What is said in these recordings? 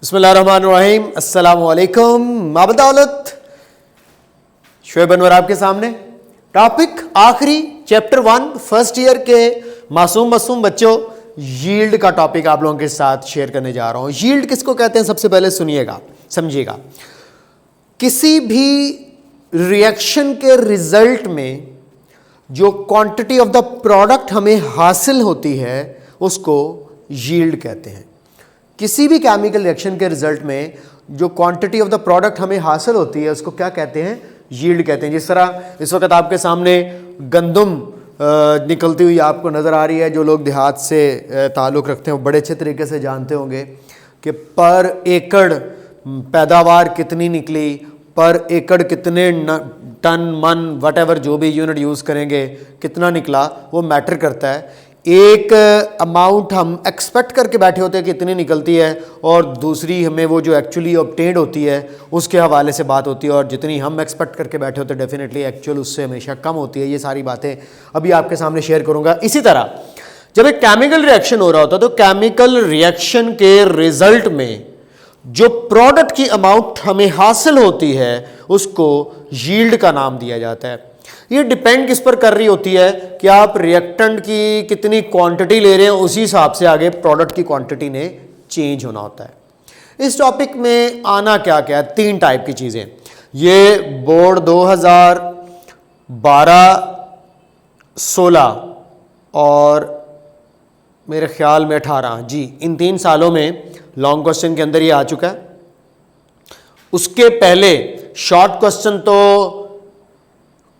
बिस्मिल्लाहिर्रहमानिर्रहीम, अस्सलाम वालेकुम। माबदौलत शोएब अनवर आपके सामने। टॉपिक आखिरी चैप्टर 1 फर्स्ट ईयर के मासूम बच्चों, यील्ड का टॉपिक आप लोगों के साथ शेयर करने जा रहा हूं। यील्ड किसको कहते हैं सबसे पहले सुनिएगा, समझिएगा। किसी भी रिएक्शन के रिजल्ट में जो क्वांटिटी ऑफ द प्रोडक्ट हमें हासिल होती है उसको यील्ड कहते हैं। किसी भी केमिकल रिएक्शन के रिजल्ट में जो क्वांटिटी ऑफ द प्रोडक्ट हमें हासिल होती है उसको क्या कहते हैं? यील्ड कहते हैं। जिस तरह इस वक्त आपके सामने गंदम निकलती हुई आपको नज़र आ रही है। जो लोग देहात से ताल्लुक़ रखते हैं वो बड़े अच्छे तरीके से जानते होंगे कि पर एकड़ पैदावार कितनी निकली, पर एकड़ कितने टन मन वट जो भी यूनिट यूज़ करेंगे कितना निकला, वो मैटर करता है। एक अमाउंट हम एक्सपेक्ट करके बैठे होते हैं कि इतनी निकलती है, और दूसरी हमें वो जो एक्चुअली ऑब्टेन्ड होती है उसके हवाले से बात होती है, और जितनी हम एक्सपेक्ट करके बैठे होते हैं डेफिनेटली एक्चुअल उससे हमेशा कम होती है। ये सारी बातें अभी आपके सामने शेयर करूंगा। इसी तरह जब एक केमिकल रिएक्शन हो रहा होता है तो केमिकल रिएक्शन के रिजल्ट में जो प्रोडक्ट की अमाउंट हमें हासिल होती है उसको यील्ड का नाम दिया जाता है। ये डिपेंड किस पर कर रही होती है कि आप रिएक्टेंट की कितनी क्वांटिटी ले रहे हैं, उसी हिसाब से आगे प्रोडक्ट की क्वांटिटी ने चेंज होना होता है। इस टॉपिक में आना क्या क्या है, 3 टाइप की चीज़ें। ये बोर्ड 2012-16 और मेरे ख्याल में 18 जी, इन 3 सालों में लॉन्ग क्वेश्चन के अंदर ये आ चुका है। उसके पहले शॉर्ट क्वेश्चन तो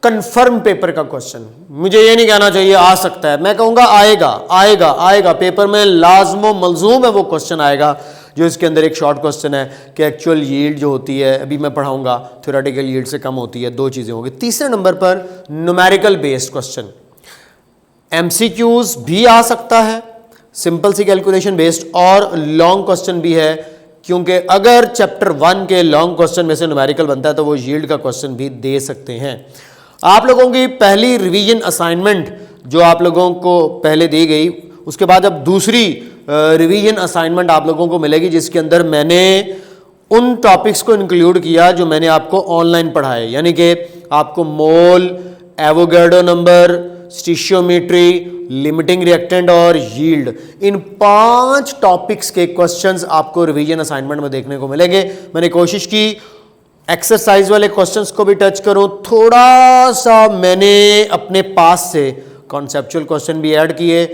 कंफर्म पेपर का क्वेश्चन, मुझे ये नहीं कहना चाहिए आ सकता है, मैं कहूंगा आएगा आएगा आएगा। पेपर में लाजमो मलजूम है वो क्वेश्चन आएगा जो इसके अंदर एक शॉर्ट क्वेश्चन है कि एक्चुअल यील्ड जो होती है, अभी मैं पढ़ाऊंगा, थ्योरेटिकल यील्ड से कम होती है। 2 चीज़ें होंगी। तीसरे नंबर पर न्यूमेरिकल बेस्ड क्वेश्चन, एमसीक्यूज भी आ सकता है, सिंपल सी कैलकुलेशन बेस्ड, और लॉन्ग क्वेश्चन भी है, क्योंकि अगर चैप्टर 1 के लॉन्ग क्वेश्चन में से न्यूमेरिकल बनता है तो वो यील्ड का क्वेश्चन भी दे सकते हैं। आप लोगों की पहली रिवीजन असाइनमेंट जो आप लोगों को पहले दी गई, उसके बाद अब दूसरी रिवीजन असाइनमेंट आप लोगों को मिलेगी जिसके अंदर मैंने उन टॉपिक्स को इंक्लूड किया जो मैंने आपको ऑनलाइन पढ़ाए, यानी कि आपको मोल, एवोगाड्रो नंबर, स्टिशियोमेट्री, लिमिटिंग रिएक्टेंट और यील्ड, इन 5 टॉपिक्स के क्वेश्चंस आपको रिवीजन असाइनमेंट में देखने को मिलेंगे। मैंने कोशिश की एक्सरसाइज वाले क्वेश्चंस को भी टच करूं, थोड़ा सा मैंने अपने पास से कॉन्सेप्चुअल क्वेश्चन भी ऐड किए,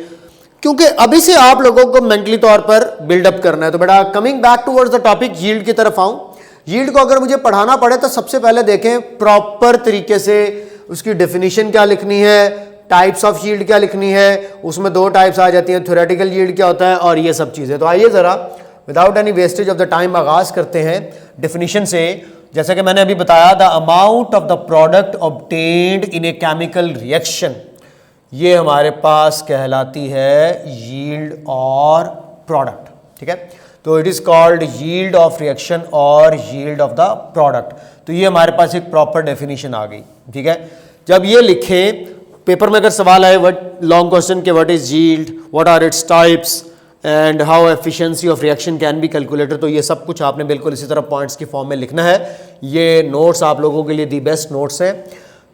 क्योंकि अभी से आप लोगों को मेंटली तौर पर बिल्डअप करना है। तो बेटा coming back towards the topic, yield की तरफ आऊं। यील्ड को अगर मुझे पढ़ाना पड़े तो सबसे पहले देखें प्रॉपर तरीके से उसकी डेफिनेशन क्या लिखनी है, टाइप्स ऑफ यील्ड क्या लिखनी है। उसमें 2 टाइप्स आ जाती हैं, थ्योरेटिकल यील्ड क्या होता है और ये सब चीज़ें। तो आइए ज़रा without any wastage of the time आगाज़ करते हैं डेफिनेशन से। जैसा कि मैंने अभी बताया, the amount of the product obtained in a chemical reaction, ये हमारे पास कहलाती है यील्ड और प्रोडक्ट। ठीक है, तो it is called yield of reaction और यील्ड ऑफ द प्रोडक्ट। तो ये हमारे पास एक प्रॉपर डेफिनेशन आ गई। ठीक है, जब ये लिखे पेपर में, अगर सवाल आए व्हाट लॉन्ग क्वेश्चन के what is yield, what are its types and how efficiency of reaction can be calculated, तो ये सब कुछ आपने बिल्कुल इसी तरह पॉइंट्स की फॉर्म में लिखना है। ये नोट्स आप लोगों के लिए दी बेस्ट नोट्स है।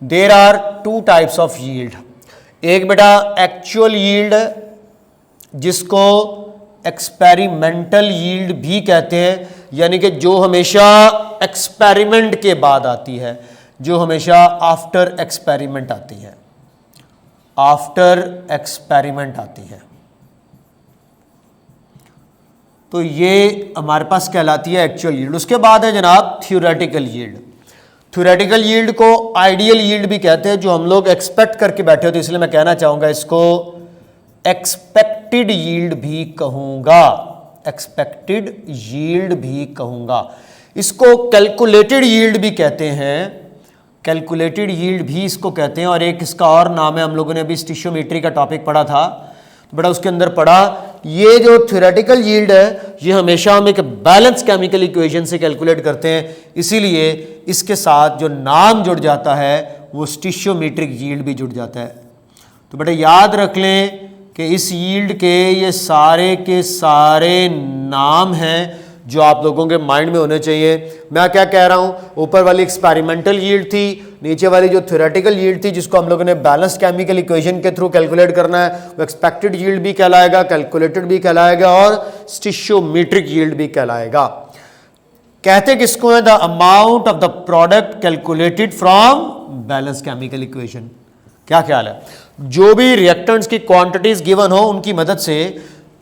There are 2 types of yield. एक बेटा एक्चुअल यील्ड जिसको एक्सपेरिमेंटल यील्ड भी कहते हैं, यानी कि जो हमेशा एक्सपेरिमेंट के बाद आती है, जो हमेशा आफ्टर एक्सपेरिमेंट आती है, आफ्टर एक्सपेरिमेंट आती है। तो ये हमारे पास कहलाती है एक्चुअल यील्ड। उसके बाद है जनाब थ्योरेटिकल यील्ड। थ्योरेटिकल यील्ड को आइडियल यील्ड भी कहते हैं, जो हम लोग एक्सपेक्ट करके बैठे होते हैं, इसलिए मैं कहना चाहूंगा इसको एक्सपेक्टेड यील्ड भी कहूंगा, एक्सपेक्टेड यील्ड भी कहूंगा। इसको कैलकुलेटेड यील्ड भी कहते हैं, कैलकुलेटेड यील्ड भी इसको कहते हैं। और एक इसका और नाम है, हम लोगों ने अभी स्टिशियोमेट्री का टॉपिक पढ़ा था, बड़ा उसके अंदर पढ़ा, ये जो थ्योरेटिकल यील्ड है ये हमेशा हम एक बैलेंस केमिकल इक्वेशन से कैलकुलेट करते हैं, इसीलिए इसके साथ जो नाम जुड़ जाता है वो स्टिशियोमेट्रिक यील्ड भी जुड़ जाता है। तो बेटा याद रख लें कि इस यील्ड के ये सारे के सारे नाम हैं जो आप लोगों के माइंड में होने चाहिए। मैं क्या कह रहा हूं, ऊपर वाली एक्सपेरिमेंटल यील्ड थी, नीचे वाली जो थ्योरेटिकल यील्ड थी जिसको हम लोगों ने बैलेंस्ड केमिकल इक्वेशन के थ्रू कैलकुलेट करना है, वो एक्सपेक्टेड यील्ड भी कहलाएगा, कैलकुलेटेड भी कहलाएगा और स्टिशियोमीट्रिक यील्ड भी कहलाएगा। कहते किसको है, the amount of the product calculated from balance chemical equation. क्या ख्याल है, जो भी रिएक्टेंट्स की क्वांटिटीज गिवन हो उनकी मदद से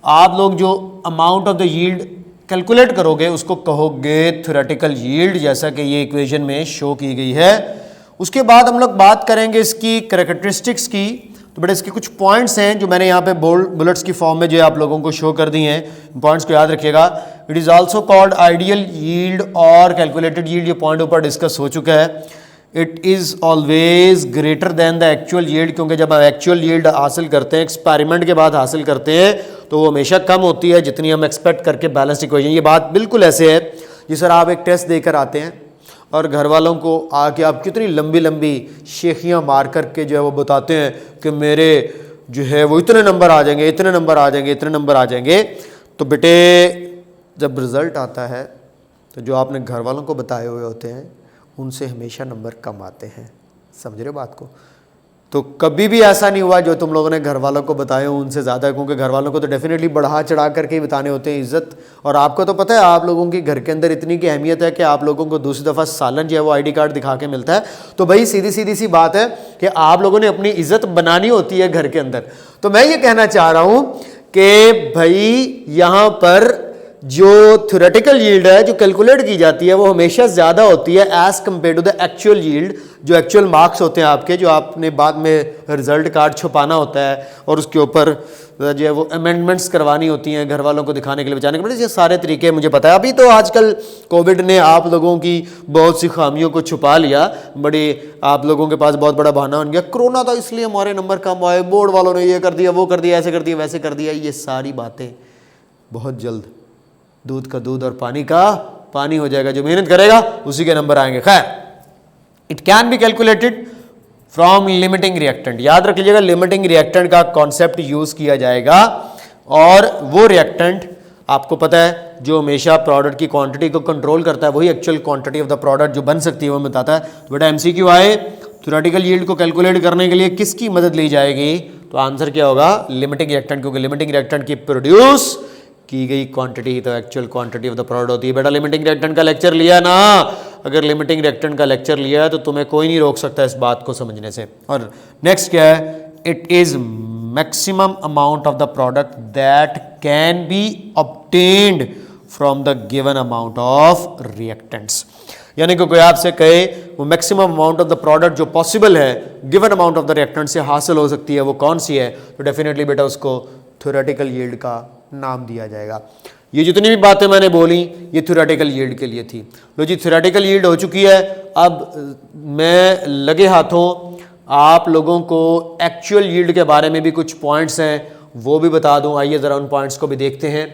आप लोग जो amount of the yield calculate करोगे उसको कहोगे थ्योरेटिकल यील्ड, जैसा कि ये इक्वेशन में शो की गई है। उसके बाद हम लोग बात करेंगे इसकी कैरेक्टरिस्टिक्स की। तो बेटा इसके कुछ पॉइंट्स हैं जो मैंने यहाँ पे बुलेट्स की फॉर्म में जो आप लोगों को शो कर दी हैं, पॉइंट्स को याद रखिएगा। It is also called ideal yield और कैलकुलेटेड यील्ड, ये पॉइंट ऊपर डिस्कस हो चुका है। It is always greater than the actual yield, क्योंकि जब हम एक्चुअल यील्ड हासिल करते हैं, एक्सपेरिमेंट के बाद हासिल करते हैं, तो वो हमेशा कम होती है जितनी हम एक्सपेक्ट करके बैलेंस्ड इक्वेशन। ये बात बिल्कुल ऐसे है जिस तरह आप एक टेस्ट देकर आते हैं और घर वालों को आके आप कितनी लंबी लंबी शेखियाँ मार करके जो है वो बताते हैं कि मेरे जो है वो इतने नंबर आ जाएंगे, इतने नंबर आ जाएंगे, इतने नंबर आ जाएंगे। तो बेटे जब रिज़ल्ट आता है तो जो आपने घर वालों को बताए हुए होते हैं उनसे हमेशा नंबर कम आते हैं। समझ रहे हो बात को? तो कभी भी ऐसा नहीं हुआ जो तुम लोगों ने घर वालों को बताए हो उनसे ज़्यादा, क्योंकि घर वालों को तो डेफिनेटली बढ़ा चढ़ा करके ही बताने होते हैं इज्जत। और आपको तो पता है आप लोगों की घर के अंदर इतनी की अहमियत है कि आप लोगों को दूसरी दफ़ा सालन जो है वो ID कार्ड दिखा के मिलता है। तो भाई सीधी सीधी सी बात है कि आप लोगों ने अपनी इज्जत बनानी होती है घर के अंदर। तो मैं ये कहना चाह रहा हूँ कि भाई यहाँ पर जो थ्योरेटिकल यील्ड है जो कैलकुलेट की जाती है वो हमेशा ज़्यादा होती है as compare to the actual yield, जो एक्चुअल मार्क्स होते हैं आपके, जो आपने बाद में रिजल्ट कार्ड छुपाना होता है और उसके ऊपर जो है वो अमेंडमेंट्स करवानी होती हैं घर वालों को दिखाने के लिए, बचाने के लिए। ये सारे तरीके मुझे पता है। अभी तो आजकल कोविड ने आप लोगों की बहुत सी खामियों को छुपा लिया, बड़ी आप लोगों के पास बहुत बड़ा बहाना बन गया, कोरोना था इसलिए हमारे नंबर कम आए, बोर्ड वालों ने ये कर दिया, वो कर दिया, ऐसे कर दिया, वैसे कर दिया। ये सारी बातें बहुत जल्द दूध का दूध और पानी का पानी हो जाएगा। जो मेहनत करेगा उसी के नंबर आएंगे। खैर, it can be calculated from limiting reactant. याद रख लीजिएगा लिमिटिंग रिएक्टेंट का कॉन्सेप्ट यूज किया जाएगा, और वो रिएक्टेंट आपको पता है जो हमेशा प्रोडक्ट की क्वांटिटी को कंट्रोल करता है, वही actual quantity of the product जो बन सकती है वो बताता है। तो बेटा MCQ आए, थ्योरेटिकल यील्ड को कैलकुलेट करने के लिए किसकी मदद ली जाएगी? तो आंसर क्या होगा? लिमिटिंग रिएक्टेंट, क्योंकि लिमिटिंग रिएक्टेंट की प्रोड्यूस की गई क्वांटिटी तो actual quantity of the product होती है। बेटा लिमिटिंग रिएक्टेंट का लेक्चर लिया ना? अगर लिमिटिंग रिएक्टेंट का लेक्चर लिया है तो तुम्हें कोई नहीं रोक सकता इस बात को समझने से। और नेक्स्ट क्या है? It is maximum amount of the product that can be obtained from the given amount of reactants. यानी कि कोई आपसे कहे वो maximum amount of the product जो पॉसिबल है given amount of the reactant से हासिल हो सकती है वो कौन सी है, तो डेफिनेटली बेटा उसको थ्योरेटिकल यील्ड का नाम दिया जाएगा। ये जितनी भी बातें मैंने बोली ये थ्योरेटिकल यील्ड के लिए थी। लो जी, थ्योरेटिकल यील्ड हो चुकी है। अब मैं लगे हाथों आप लोगों को एक्चुअल यील्ड के बारे में भी कुछ पॉइंट्स हैं वो भी बता दूं। आइए ज़रा उन पॉइंट्स को भी देखते हैं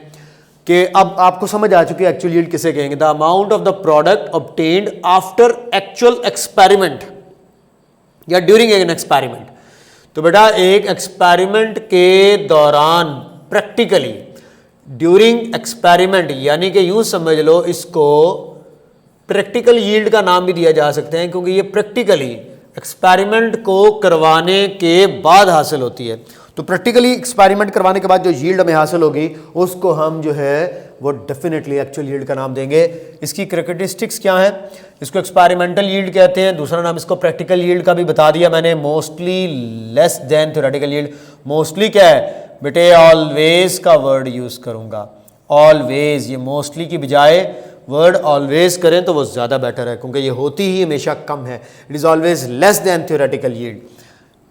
कि अब आपको समझ आ चुकी है एक्चुअल यील्ड किसे कहेंगे। The amount of the product obtained after actual experiment या ड्यूरिंग एन एक्सपेरिमेंट। तो बेटा एक एक्सपेरिमेंट के दौरान प्रैक्टिकली ड्यूरिंग एक्सपेरिमेंट, यानी कि यूं समझ लो इसको प्रैक्टिकल यील्ड का नाम भी दिया जा सकते हैं, क्योंकि ये प्रैक्टिकली एक्सपेरिमेंट को करवाने के बाद हासिल होती है। तो प्रैक्टिकली एक्सपेरिमेंट करवाने के बाद जो यील्ड हमें हासिल होगी उसको हम जो है वो डेफिनेटली एक्चुअल यील्ड का नाम देंगे। इसकी कैरेक्टरिस्टिक्स क्या है? इसको एक्सपेरिमेंटल यील्ड कहते हैं, दूसरा नाम इसको प्रैक्टिकल यील्ड का भी बता दिया मैंने। Mostly less than theoretical yield. Mostly क्या है बेटे? ऑलवेज का वर्ड यूज करूंगा, ऑलवेज। ये मोस्टली की बजाय वर्ड ऑलवेज करें तो वो ज्यादा बेटर है, क्योंकि ये होती ही हमेशा कम है। It is always less than theoretical yield.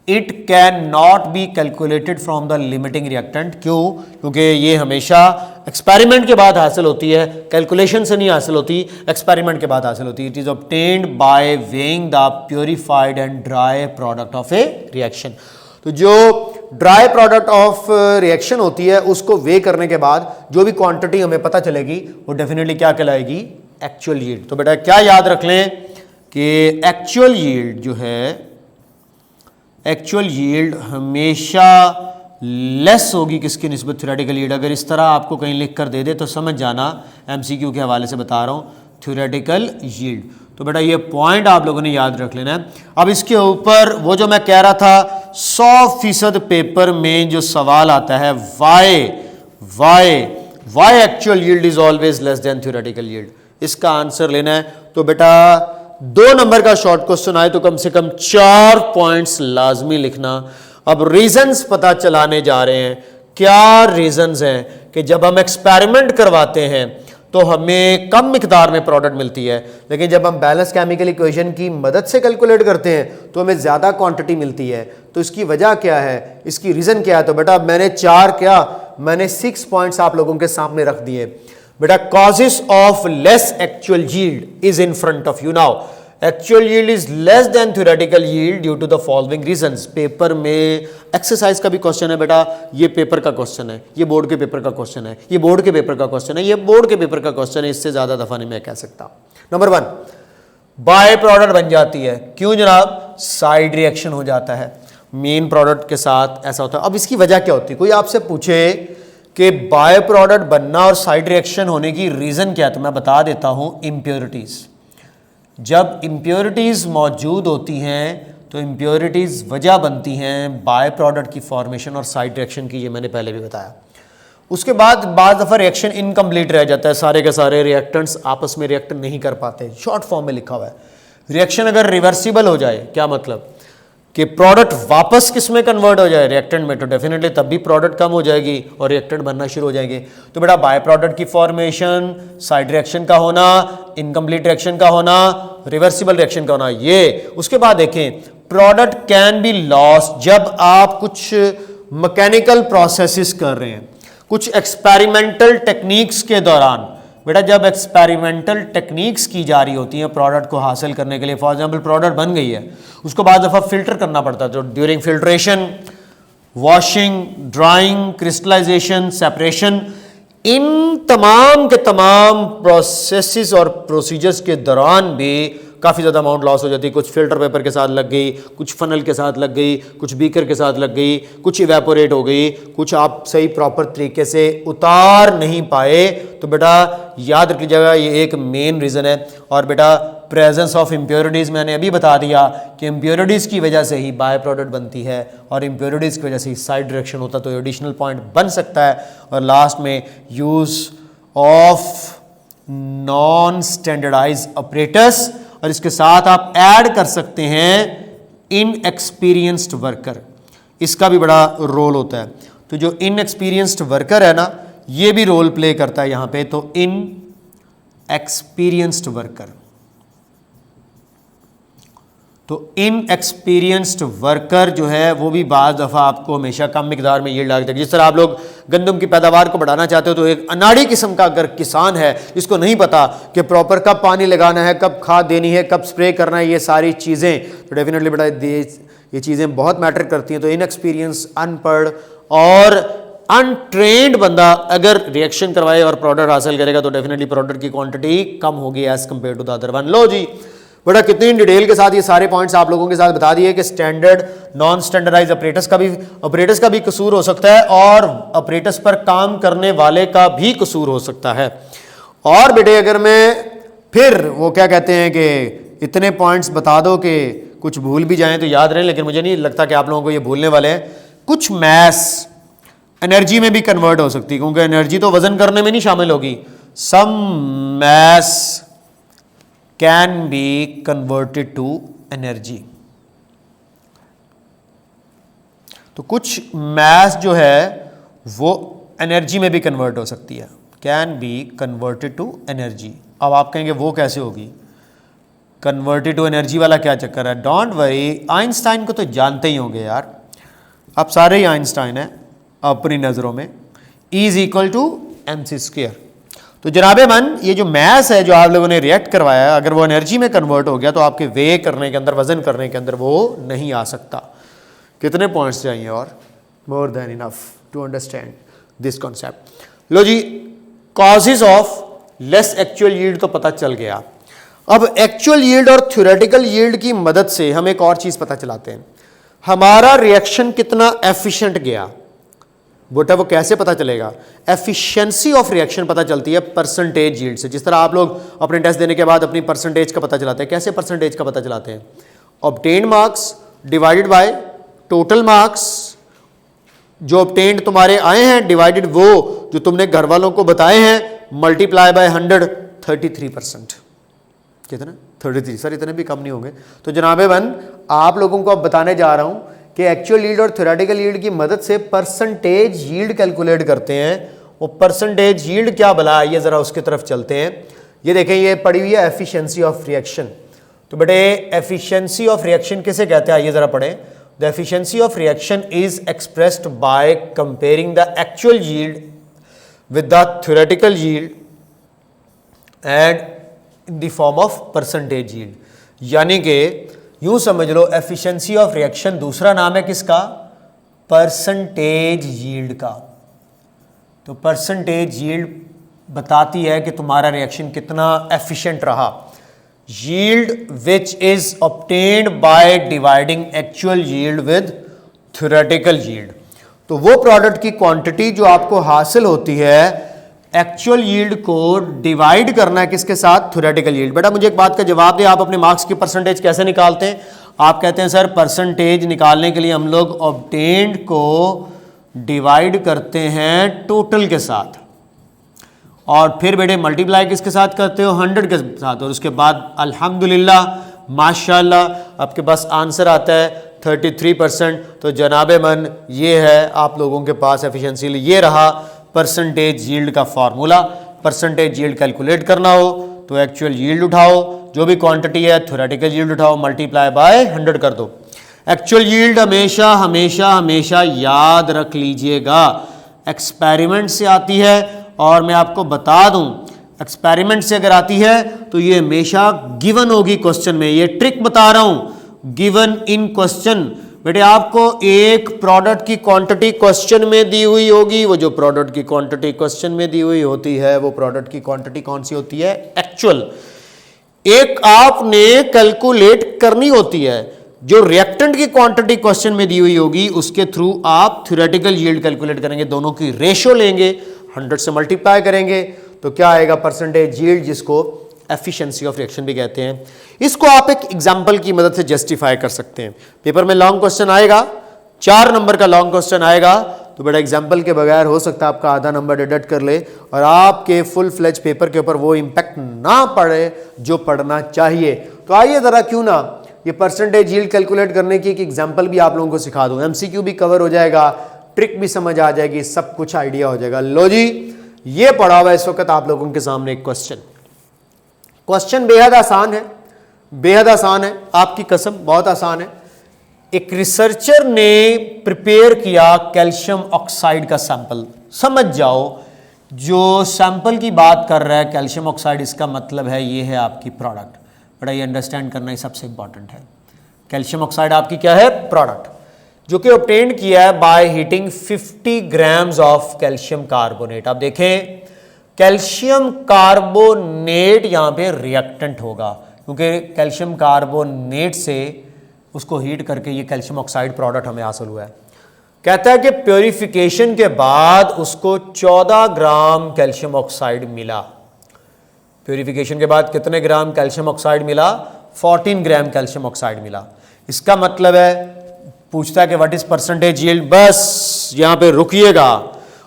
It can not be calculated from the limiting reactant. क्यों? क्योंकि ये हमेशा एक्सपेरिमेंट के बाद हासिल होती है, कैलकुलेशन से नहीं हासिल होती, एक्सपेरिमेंट के बाद हासिल होती है। It is obtained by weighing the purified and dry product of A reaction. तो जो ड्राई प्रोडक्ट ऑफ रिएक्शन होती है उसको वे करने के बाद जो भी क्वांटिटी हमें पता चलेगी वो डेफिनेटली क्या कहलाएगी? Actual yield. तो बेटा क्या याद रख लें कि एक्चुअल यील्ड जो है, एक्चुअल यील्ड हमेशा लेस होगी किसकी निस्बत थ्योरेटिकल यील्ड। अगर इस तरह आपको कहीं लिख कर दे दे तो समझ जाना एमसीक्यू के हवाले से बता रहा हूँ, थ्योरेटिकल यील्ड। तो बेटा ये पॉइंट आप लोगों ने याद रख लेना है। अब इसके ऊपर वो जो मैं कह रहा था 100% पेपर में जो सवाल आता है why actual yield is always less than theoretical yield, इसका आंसर लेना है। तो बेटा 2 नंबर का शॉर्ट क्वेश्चन आए तो कम से कम 4 पॉइंट्स लाजमी लिखना। अब रीजंस पता चलाने जा रहे हैं। क्या रीजंस हैं कि जब हम एक्सपेरिमेंट करवाते हैं तो हमें कम मिकदार में प्रोडक्ट मिलती है, लेकिन जब हम बैलेंस केमिकल इक्वेशन की मदद से कैलकुलेट करते हैं तो हमें ज़्यादा क्वांटिटी मिलती है। तो इसकी वजह क्या है, इसकी रीज़न क्या है? तो बेटा मैंने 6 पॉइंट्स आप लोगों के सामने रख दिए। बेटा causes of less actual yield is in front of you now. Actual yield is less than theoretical yield due to the following reasons. Paper में एक्सरसाइज का भी क्वेश्चन है बेटा, ये पेपर का क्वेश्चन है, ये बोर्ड के पेपर का क्वेश्चन है, ये बोर्ड के पेपर का क्वेश्चन है, ये बोर्ड के पेपर का क्वेश्चन है, इससे ज्यादा दफा नहीं मैं कह सकता। नंबर 1 बाय प्रोडक्ट बन जाती है। क्यों जनाब? साइड रिएक्शन हो जाता है मेन प्रोडक्ट के साथ, ऐसा होता है। अब इसकी वजह क्या होती है? कोई आपसे पूछे कि बाय प्रोडक्ट बनना और साइड रिएक्शन होने की रीजन क्या है, तो मैं बता देता हूं, इम्प्योरिटीज। जब इम्प्योरिटीज मौजूद होती हैं तो इम्प्योरिटीज वजह बनती हैं बाय प्रोडक्ट की फॉर्मेशन और साइड रिएक्शन की, ये मैंने पहले भी बताया। उसके बाद बाज़ दफ़ा रिएक्शन इनकम्प्लीट रह जाता है, सारे के सारे रिएक्टेंट्स आपस में रिएक्ट नहीं कर पाते। शॉर्ट फॉर्म में लिखा हुआ है। रिएक्शन अगर रिवर्सिबल हो जाए, क्या मतलब कि प्रोडक्ट वापस किस में कन्वर्ट हो जाए, रिएक्टेंट में, तो डेफिनेटली तब भी प्रोडक्ट कम हो जाएगी और रिएक्टेंट बनना शुरू हो जाएंगे। तो बेटा बाय प्रोडक्ट की फॉर्मेशन, साइड रिएक्शन का होना, इनकम्प्लीट रिएक्शन का होना, रिवर्सिबल रिएक्शन का होना, ये। उसके बाद देखें प्रोडक्ट कैन बी लॉस्ट जब आप कुछ मैकेनिकल प्रोसेसेस कर रहे हैं, कुछ एक्सपेरिमेंटल टेक्निक्स के दौरान। बेटा जब एक्सपेरिमेंटल टेक्निक्स की जा रही होती हैं प्रोडक्ट को हासिल करने के लिए, फॉर एग्जांपल प्रोडक्ट बन गई है, उसको बाद दफ़ा फिल्टर करना पड़ता है। तो during filtration, washing, drying, crystallisation, separation, इन तमाम के तमाम प्रोसेसेस और प्रोसीजर्स के दौरान भी काफ़ी ज़्यादा अमाउंट लॉस हो जाती है। कुछ फिल्टर पेपर के साथ लग गई, कुछ फनल के साथ लग गई, कुछ बीकर के साथ लग गई, कुछ इवेपोरेट हो गई, कुछ आप सही प्रॉपर तरीके से उतार नहीं पाए। तो बेटा याद रख लीजिएगा ये एक मेन रीज़न है। और बेटा प्रेजेंस ऑफ इम्प्योरिटीज़ मैंने अभी बता दिया कि इम्प्योरिटीज़ की वजह से ही बाय प्रोडक्ट बनती है और इम्प्योरिटीज़ की वजह से ही साइड रिएक्शन होता है, तो एडिशनल पॉइंट बन सकता है। और लास्ट में use of non standardise operators, और इसके साथ आप ऐड कर सकते हैं इनएक्सपीरियंस्ड वर्कर, इसका भी बड़ा रोल होता है। तो जो इनएक्सपीरियंस्ड वर्कर है ना, ये भी रोल प्ले करता है यहां पे। तो इनएक्सपीरियंस्ड वर्कर, तो इनएक्सपीरियंस्ड वर्कर जो है वो भी बाज़ दफ़ा आपको हमेशा कम मिकदार में यील्ड लगता है। जिस तरह आप लोग गंदम की पैदावार को बढ़ाना चाहते हो, तो एक अनाड़ी किस्म का अगर किसान है, इसको नहीं पता कि प्रॉपर कब पानी लगाना है, कब खाद देनी है, कब स्प्रे करना है, ये सारी चीज़ें, तो डेफिनेटली बेटा ये चीज़ें बहुत मैटर करती हैं। तो इनएक्सपीरियंस, अनपढ़ और अनट्रेंड बंदा अगर रिएक्शन करवाए और प्रोडक्ट हासिल करेगा तो डेफिनेटली प्रोडक्ट की क्वांटिटी कम होगी as compare to the other one. लो जी बेटा कितनी डिटेल के साथ ये सारे पॉइंट्स आप लोगों के साथ बता दिए कि स्टैंडर्ड नॉन स्टैंडर्डाइज ऑपरेटर्स का भी कसूर हो सकता है और ऑपरेटर्स पर काम करने वाले का भी कसूर हो सकता है। और बेटे अगर मैं फिर वो क्या कहते हैं कि इतने पॉइंट्स बता दो कि कुछ भूल भी जाएं तो याद रहें, लेकिन मुझे नहीं लगता कि आप लोगों को ये भूलने वाले हैं। कुछ मैस एनर्जी में भी कन्वर्ट हो सकती है, क्योंकि एनर्जी तो वजन करने में नहीं शामिल होगी। Some mass can be converted to energy. तो कुछ मैस जो है वो एनर्जी में भी कन्वर्ट हो सकती है, can be converted to energy. अब आप कहेंगे वो कैसे होगी, कन्वर्टेड टू एनर्जी वाला क्या चक्कर है? डोंट वरी, आइंस्टाइन को तो जानते ही होंगे यार, आप सारे ही आइंस्टाइन हैं अपनी नज़रों में। E is equal to mc square. तो जनाबे मन ये जो मैस है जो आप लोगों ने रिएक्ट करवाया है, अगर वो एनर्जी में कन्वर्ट हो गया तो आपके वे करने के अंदर, वजन करने के अंदर वो नहीं आ सकता। कितने पॉइंट्स चाहिए? और more than enough to understand this concept. लो जी, causes of less actual yield तो पता चल गया। अब एक्चुअल यील्ड और थ्योरेटिकल यील्ड की मदद से हम एक और चीज पता चलाते हैं, हमारा रिएक्शन कितना एफिशिएंट गया। बेटा वो कैसे पता चलेगा? एफिशिएंसी ऑफ रिएक्शन पता चलती है परसेंटेज यील्ड से। जिस तरह आप लोग अपने टेस्ट देने के बाद अपनी परसेंटेज का पता चलाते हैं, कैसे परसेंटेज का पता चलाते हैं? Obtained marks divided by total marks, जो ऑब्टेन्ड तुम्हारे आए हैं डिवाइडेड वो जो तुमने घर वालों को बताए हैं, मल्टीप्लाई बाय 100, 33%। कितना? 33। सर इतने भी कम नहीं होंगे। तो जनाबे बन आप लोगों को अब बताने जा रहा हूं कि एक्चुअल यील्ड और थ्योरेटिकल यील्ड की मदद से परसेंटेज यील्ड कैलकुलेट करते हैं। वो परसेंटेज यील्ड क्या भला, ये जरा उसकी तरफ चलते हैं। ये देखें, ये पड़ी हुई है एफिशिएंसी ऑफ रिएक्शन। तो बेटे एफिशिएंसी ऑफ रिएक्शन किसे कहते हैं, ये जरा पढ़ें। The efficiency of reaction is expressed by comparing the actual yield with the theoretical yield and in the form of percentage yield. यानी कि यूं समझ लो एफिशिएंसी ऑफ रिएक्शन दूसरा नाम है किसका? परसेंटेज यील्ड का। तो परसेंटेज यील्ड बताती है कि तुम्हारा रिएक्शन कितना एफिशिएंट रहा। Yield which is obtained by dividing actual yield with theoretical yield. तो वो प्रोडक्ट की क्वांटिटी जो आपको हासिल होती है, एक्चुअल यील्ड को डिवाइड करना है किसके साथ? Theoretical yield. बेटा मुझे एक बात का जवाब दे, आप अपने मार्क्स की परसेंटेज कैसे निकालते हैं? आप कहते हैं सर परसेंटेज निकालने के लिए हम लोग ऑब्टेन्ड को डिवाइड करते हैं टोटल के साथ, और फिर बेटे मल्टीप्लाई किसके साथ करते हो? 100 के साथ, और उसके बाद अल्हम्दुलिल्लाह माशाल्लाह आपके पास आंसर आता है 33%। तो जनाबे मन ये है आप लोगों के पास एफिशिएंसी। ये रहा परसेंटेज यील्ड का फार्मूला। परसेंटेज यील्ड कैलकुलेट करना हो तो एक्चुअल यील्ड उठाओ, जो भी क्वांटिटी है थ्योरेटिकल यील्ड उठाओ, मल्टीप्लाई बाय 100 कर दो। एक्चुअल यील्ड हमेशा हमेशा हमेशा याद रख लीजिएगा एक्सपेरिमेंट से आती है। और मैं आपको बता दूं एक्सपेरिमेंट से अगर आती है तो ये हमेशा गिवन होगी क्वेश्चन में। ये ट्रिक बता रहा हूं, गिवन इन क्वेश्चन। बेटे आपको एक प्रोडक्ट की क्वांटिटी क्वेश्चन में दी हुई होगी, वो जो प्रोडक्ट की क्वांटिटी क्वेश्चन में दी हुई होती है वो प्रोडक्ट की क्वांटिटी कौन सी होती है? एक्चुअल। एक आपने कैलकुलेट करनी होती है, जो रिएक्टेंट की क्वांटिटी क्वेश्चन में दी हुई होगी उसके थ्रू आप थ्योरेटिकल यील्ड कैलकुलेट करेंगे। दोनों की रेशो लेंगे, 100 से मल्टीप्लाई करेंगे तो क्या आएगा? परसेंटेज यील्ड, जिसको एफिशिएंसी ऑफ रिएक्शन भी कहते हैं। इसको आप एक एग्जांपल की मदद से जस्टिफाई कर सकते हैं। पेपर में लॉन्ग क्वेश्चन आएगा, 4 नंबर का लॉन्ग क्वेश्चन आएगा, तो बड़ा एग्जांपल के बगैर हो सकता है आपका आधा नंबर डिडक्ट कर ले और आपके फुल फ्लेज पेपर के ऊपर वो इंपैक्ट ना पड़े जो पड़ना चाहिए। तो आइए जरा क्यों ना ये परसेंटेज यील्ड कैलकुलेट करने की एक एग्जाम्पल भी आप लोगों को सिखा दूं। एमसीक्यू भी कवर हो जाएगा, ट्रिक भी समझ आ जाएगी, सब कुछ आइडिया हो जाएगा। लो जी, ये पड़ा हुआ इस वक्त आप लोगों के सामने एक क्वेश्चन बेहद आसान है, बेहद आसान है, आपकी कसम बहुत आसान है। एक रिसर्चर ने प्रिपेयर किया कैल्शियम ऑक्साइड का सैंपल। समझ जाओ, जो सैंपल की बात कर रहा है कैल्शियम ऑक्साइड, इसका मतलब है ये है आपकी प्रोडक्ट। बड़ा ये अंडरस्टैंड करना ही सबसे इंपॉर्टेंट है। कैल्शियम ऑक्साइड आपकी क्या है? प्रोडक्ट, जो कि ऑब्टेन किया है by heating 50 grams of calcium carbonate. आप देखें कैल्शियम कार्बोनेट यहां पे रिएक्टेंट होगा, क्योंकि कैल्शियम कार्बोनेट से उसको हीट करके ये कैल्शियम ऑक्साइड प्रोडक्ट हमें हासिल हुआ है। कहता है कि प्योरिफिकेशन के बाद उसको 14 ग्राम कैल्शियम ऑक्साइड मिला। प्योरिफिकेशन के बाद कितने ग्राम कैल्शियम ऑक्साइड मिला? 14 ग्राम कैल्शियम ऑक्साइड मिला। इसका मतलब है, पूछता है कि व्हाट इज परसेंटेज यील्ड। बस यहां पे रुकिएगा,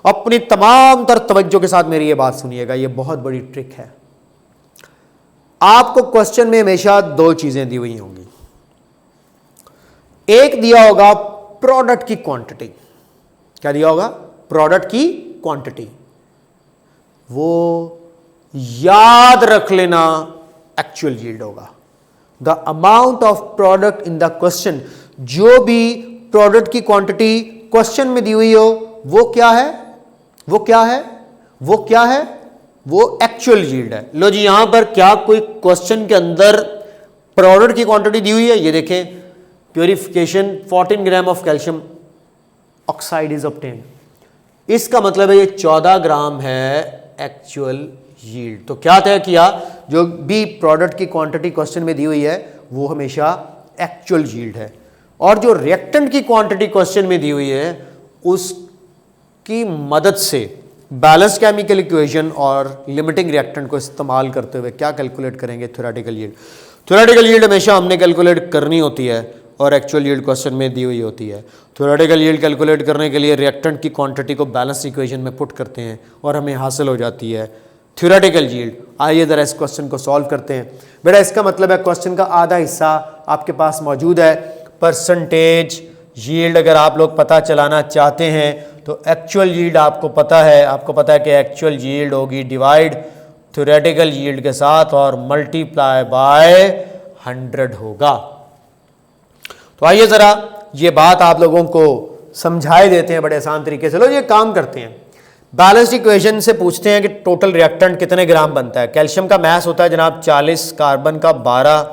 अपनी तमाम तर तवज्जो के साथ मेरी ये बात सुनिएगा, ये बहुत बड़ी ट्रिक है। आपको क्वेश्चन में हमेशा 2 चीजें दी हुई होंगी। एक दिया होगा प्रोडक्ट की क्वांटिटी। क्या दिया होगा? प्रोडक्ट की क्वांटिटी। वो याद रख लेना एक्चुअल यील्ड होगा। The amount of product in the question, जो भी प्रोडक्ट की क्वांटिटी क्वेश्चन में दी हुई हो वो क्या है? वो क्या है? वो क्या है? वो एक्चुअल यील्ड है। लो जी, यहां पर क्या कोई क्वेश्चन के अंदर प्रोडक्ट की क्वांटिटी दी हुई है? ये देखें, purification 14 gram of calcium oxide is obtained. इसका मतलब है ये 14 ग्राम है एक्चुअल यील्ड। तो क्या तय किया? जो भी प्रोडक्ट की क्वांटिटी क्वेश्चन में दी हुई है वो हमेशा एक्चुअल यील्ड है, और जो रिएक्टेंट की क्वांटिटी क्वेश्चन में दी हुई है की मदद से बैलेंस केमिकल इक्वेशन और लिमिटिंग रिएक्टेंट को इस्तेमाल करते हुए क्या कैलकुलेट करेंगे थ्योरेटिकल यील्ड। थ्योरेटिकल यील्ड हमेशा हमने कैलकुलेट करनी होती है और एक्चुअल यील्ड क्वेश्चन में दी हुई होती है। थ्योरेटिकल यील्ड कैलकुलेट करने के लिए रिएक्टेंट की क्वांटिटी को बैलेंस इक्वेशन में पुट करते हैं और हमें हासिल हो जाती है थ्योरेटिकल यील्ड। आइए ज़रा इस क्वेश्चन को सॉल्व करते हैं। बेटा इसका मतलब है क्वेश्चन का आधा हिस्सा आपके पास मौजूद है। परसेंटेज यील्ड अगर आप लोग पता चलाना चाहते हैं तो एक्चुअल यील्ड आपको पता है कि एक्चुअल यील्ड होगी डिवाइड थ्योरेटिकल यील्ड के साथ और मल्टीप्लाई बाय 100 होगा। तो आइए ज़रा ये बात आप लोगों को समझाए देते हैं बड़े आसान तरीके से। लो ये काम करते हैं, बैलेंस्ड इक्वेशन से पूछते हैं कि टोटल रिएक्टेंट कितने ग्राम बनता है। कैल्शियम का मैस होता है जनाब 40, कार्बन का 12,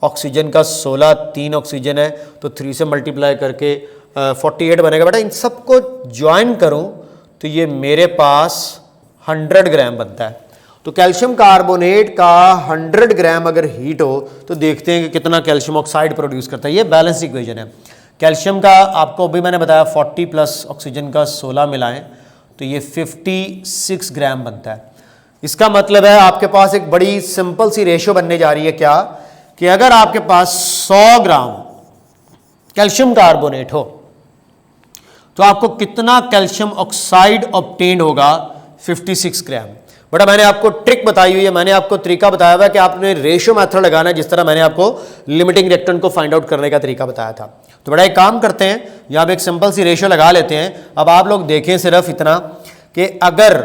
ऑक्सीजन का 16, 3 ऑक्सीजन है तो 3 से मल्टीप्लाई करके 48 बनेगा। बेटा इन सबको ज्वाइन करूं तो ये मेरे पास 100 ग्राम बनता है। तो कैल्शियम कार्बोनेट का 100 ग्राम अगर हीट हो तो देखते हैं कि कितना कैल्शियम ऑक्साइड प्रोड्यूस करता है। ये बैलेंस इक्वेशन है। कैल्शियम का आपको अभी मैंने बताया 40 प्लस ऑक्सीजन का 16 मिलाएं तो ये 56 ग्राम बनता है। इसका मतलब है आपके पास एक बड़ी सिंपल सी रेशियो बनने जा रही है क्या, कि अगर आपके पास 100 ग्राम कैल्शियम कार्बोनेट हो तो आपको कितना कैल्शियम ऑक्साइड ऑब्टेन होगा, 56 ग्राम। बड़ा मैंने आपको ट्रिक बताई हुई है, मैंने आपको तरीका बताया हुआ है कि आपने रेशियो मेथड लगाना है, जिस तरह मैंने आपको लिमिटिंग रिएक्टेंट को फाइंड आउट करने का तरीका बताया था। तो बड़ा एक काम करते हैं, यहां पे एक सिंपल सी रेशियो लगा लेते हैं। अब आप लोग देखें सिर्फ इतना कि अगर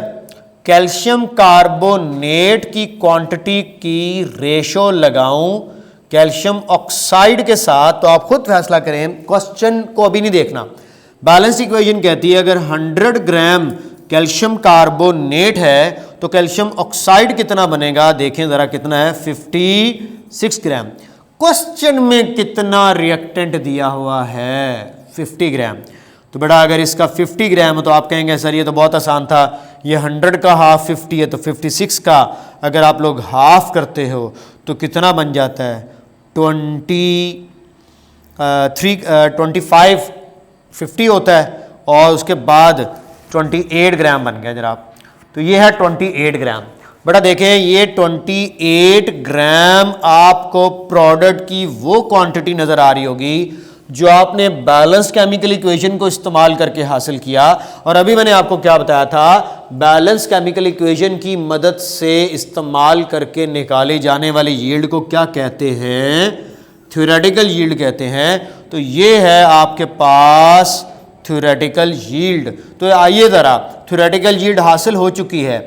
कैल्शियम कार्बोनेट की क्वांटिटी की रेशियो लगाऊं कैल्शियम ऑक्साइड के साथ तो आप खुद फैसला करें, क्वेश्चन को अभी नहीं देखना। बैलेंस इक्वेशन कहती है अगर 100 ग्राम कैल्शियम कार्बोनेट है तो कैल्शियम ऑक्साइड कितना बनेगा, देखें जरा कितना है, 56 ग्राम। क्वेश्चन में कितना रिएक्टेंट दिया हुआ है, 50 ग्राम। तो बेटा अगर इसका 50 ग्राम तो आप कहेंगे सर ये तो बहुत आसान था, ये 100 का हाफ 50 है तो 56 का अगर आप लोग हाफ करते हो तो कितना बन जाता है, 25 50 होता है और उसके बाद 28 ग्राम बन गया जनाब। तो ये है 28 ग्राम। बेटा देखें ये 28 ग्राम आपको प्रोडक्ट की वो क्वांटिटी नजर आ रही होगी जो आपने बैलेंस केमिकल इक्वेशन को इस्तेमाल करके हासिल किया। और अभी मैंने आपको क्या बताया था, बैलेंस केमिकल इक्वेशन की मदद से इस्तेमाल करके निकाले जाने वाले यील्ड को क्या कहते हैं, थ्योरेटिकल यील्ड कहते हैं। तो ये है आपके पास थ्योरेटिकल यील्ड। तो आइए ज़रा, थ्योरेटिकल यील्ड हासिल हो चुकी है,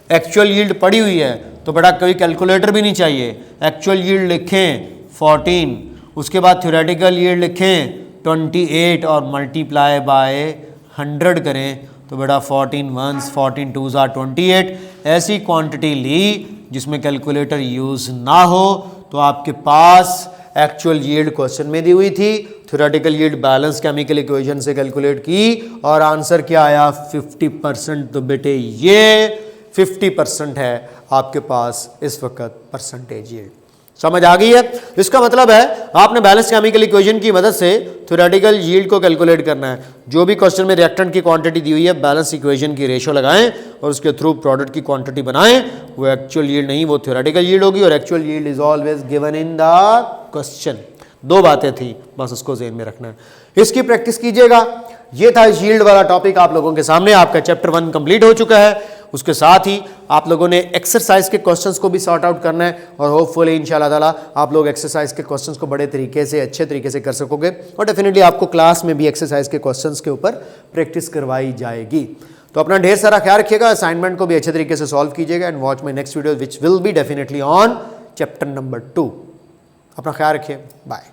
एक्चुअल यील्ड पड़ी हुई है, तो बड़ा कोई कैलकुलेटर भी नहीं चाहिए। एक्चुअल यील्ड लिखें 14, उसके बाद थ्योरेटिकल यील्ड लिखें 28 और मल्टीप्लाई बाय 100 करें तो बेटा 14 1s 14 2s are 28। ऐसी क्वांटिटी ली जिसमें कैलकुलेटर यूज़ ना हो तो आपके पास एक्चुअल यील्ड क्वेश्चन में दी हुई थी, theoretical yield balance chemical equation से कैलकुलेट की और आंसर क्या आया, 50%। तो बेटे ये 50% है आपके पास इस वक्त परसेंटेज यील्ड। समझ आ गई है? इसका मतलब है आपने बैलेंस केमिकल इक्वेशन की मदद से थ्योरेटिकल यील्ड को कैलकुलेट करना है। जो भी क्वेश्चन में रिएक्टेंट की क्वांटिटी दी हुई है, बैलेंस इक्वेशन की रेशियो लगाएं और उसके थ्रू प्रोडक्ट की क्वांटिटी बनाएं। वो एक्चुअल यील्ड नहीं, वो थ्योरेटिकल यील्ड होगी और actual yield is always given in the question. दो बातें थी, बस उसको ज़हन में रखना है, इसकी प्रैक्टिस कीजिएगा। ये था यील्ड वाला टॉपिक आप लोगों के सामने। आपका चैप्टर 1 कंप्लीट हो चुका है। उसके साथ ही आप लोगों ने एक्सरसाइज के क्वेश्चंस को भी सॉर्ट आउट करना है और होपफुली इंशाल्लाह ताला आप लोग एक्सरसाइज के क्वेश्चंस को बड़े तरीके से, अच्छे तरीके से कर सकोगे और डेफिनेटली आपको क्लास में भी एक्सरसाइज के क्वेश्चंस के ऊपर प्रैक्टिस करवाई जाएगी। तो अपना ढेर सारा ख्याल रखिएगा, असाइनमेंट को भी अच्छे तरीके से सॉल्व कीजिएगा and watch my next video which will be definitely on chapter number 2। अपना ख्याल रखिए, बाय।